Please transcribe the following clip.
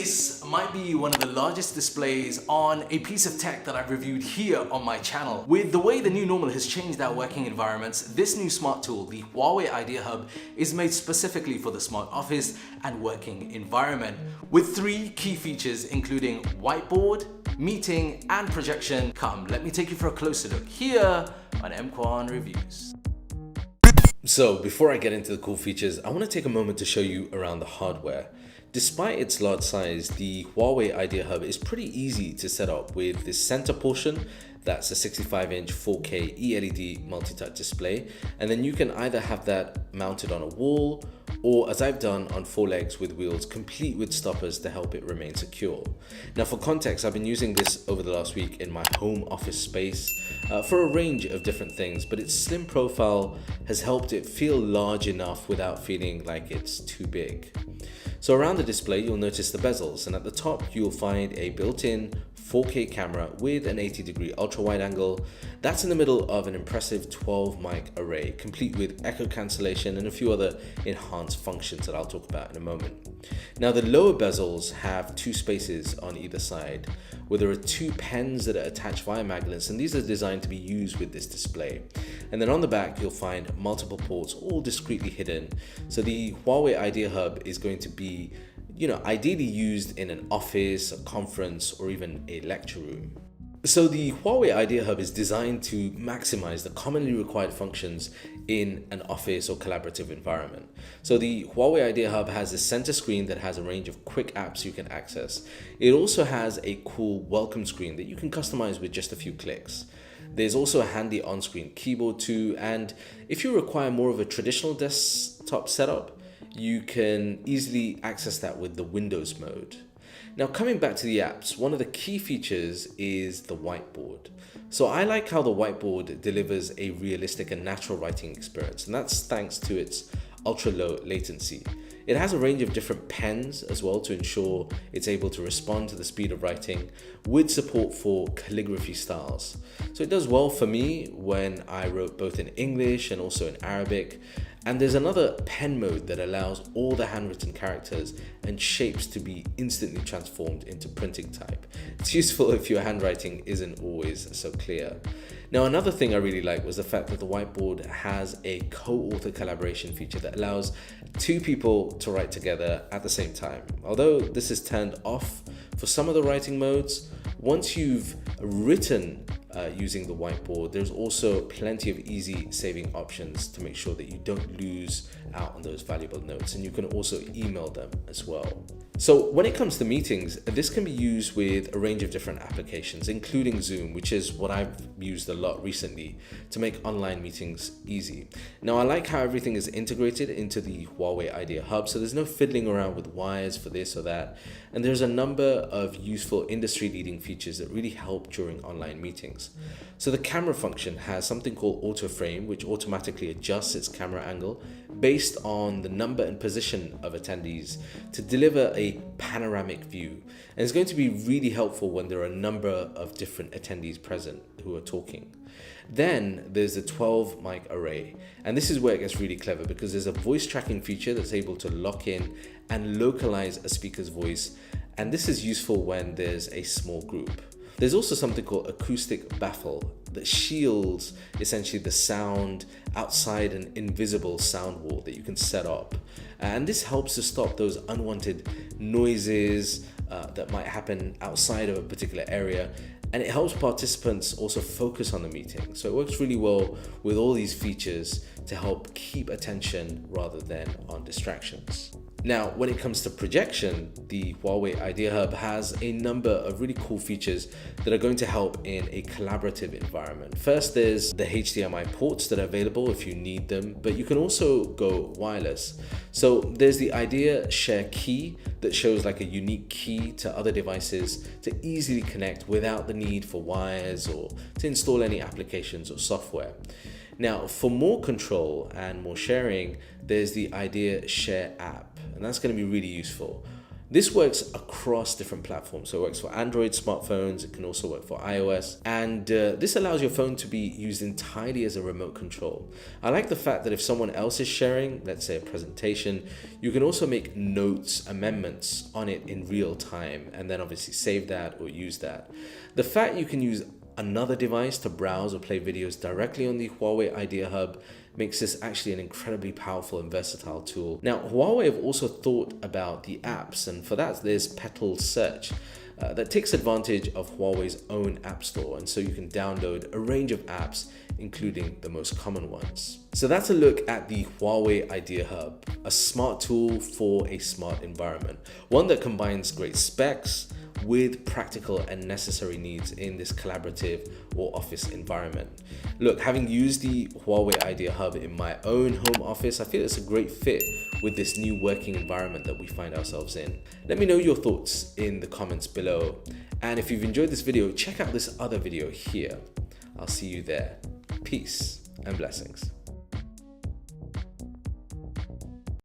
This might be one of the largest displays on a piece of tech that I've reviewed here on my channel. With the way the new normal has changed our working environments, this new smart tool, the Huawei IdeaHub, is made specifically for the smart office and working environment, with 3 key features including whiteboard, meeting, and projection. Come, let me take you for a closer look here on Emkwan Reviews. So before I get into the cool features, I want to take a moment to show you around the hardware. Despite its large size, the Huawei IdeaHub is pretty easy to set up with this center portion. That's a 65-inch 4K eLED multi-touch display, and then you can either have that mounted on a wall or, as I've done, on 4 legs with wheels complete with stoppers to help it remain secure. Now for context, I've been using this over the last week in my home office space for a range of different things, but its slim profile has helped it feel large enough without feeling like it's too big. So around the display, you'll notice the bezels, and at the top, you'll find a built-in 4K camera with an 80-degree ultra-wide angle. That's in the middle of an impressive 12 mic array, complete with echo cancellation and a few other enhanced functions that I'll talk about in a moment. Now the lower bezels have 2 spaces on either side, where there are 2 pens that are attached via magnets, and these are designed to be used with this display. And then on the back, you'll find multiple ports, all discreetly hidden. So the Huawei IdeaHub is going to be ideally used in an office, a conference, or even a lecture room. So the Huawei IdeaHub is designed to maximize the commonly required functions in an office or collaborative environment. So the Huawei IdeaHub has a center screen that has a range of quick apps you can access. It also has a cool welcome screen that you can customize with just a few clicks. There's also a handy on-screen keyboard too, and if you require more of a traditional desktop setup, you can easily access that with the Windows mode. Now coming back to the apps, one of the key features is the whiteboard. So I like how the whiteboard delivers a realistic and natural writing experience, and that's thanks to its ultra low latency. It has a range of different pens as well to ensure it's able to respond to the speed of writing, with support for calligraphy styles. So it does well for me when I wrote both in English and also in Arabic. And there's another pen mode that allows all the handwritten characters and shapes to be instantly transformed into printing type. It's useful if your handwriting isn't always so clear. Now, another thing I really like was the fact that the whiteboard has a co-author collaboration feature that allows 2 people to write together at the same time. Although this is turned off for some of the writing modes, once you've written using the whiteboard, there's also plenty of easy saving options to make sure that you don't lose out on those valuable notes, and you can also email them as well. So when it comes to meetings, this can be used with a range of different applications, including Zoom, which is what I've used a lot recently to make online meetings easy. Now I like how everything is integrated into the Huawei IdeaHub, so there's no fiddling around with wires for this or that, and there's a number of useful industry-leading features that really help during online meetings. So the camera function has something called auto frame, which automatically adjusts its camera angle based on the number and position of attendees to deliver a panoramic view. And it's going to be really helpful when there are a number of different attendees present who are talking. Then there's the 12 mic array, and this is where it gets really clever because there's a voice tracking feature that's able to lock in and localize a speaker's voice, and this is useful when there's a small group. There's also something called acoustic baffle that shields essentially the sound outside an invisible sound wall that you can set up. And this helps to stop those unwanted noises that might happen outside of a particular area. And it helps participants also focus on the meeting. So it works really well with all these features to help keep attention rather than on distractions. Now, when it comes to projection, the Huawei IdeaHub has a number of really cool features that are going to help in a collaborative environment. First, there's the HDMI ports that are available if you need them, but you can also go wireless. So there's the Idea Share key that shows like a unique key to other devices to easily connect without the need for wires or to install any applications or software. Now, for more control and more sharing, there's the Idea Share app, and that's going to be really useful. This works across different platforms. So it works for Android smartphones, it can also work for iOS, and this allows your phone to be used entirely as a remote control. I like the fact that if someone else is sharing, let's say a presentation, you can also make notes, amendments on it in real time, and then obviously save that or use that. The fact you can use another device to browse or play videos directly on the Huawei IdeaHub makes this actually an incredibly powerful and versatile tool. Now, Huawei have also thought about the apps, and for that there's Petal Search that takes advantage of Huawei's own app store, and so you can download a range of apps, including the most common ones. So that's a look at the Huawei IdeaHub, a smart tool for a smart environment, one that combines great specs with practical and necessary needs in this collaborative or office environment. Look, having used the Huawei IdeaHub in my own home office, I feel it's a great fit with this new working environment that we find ourselves in. Let me know your thoughts in the comments below. And if you've enjoyed this video, check out this other video here. I'll see you there. Peace and blessings.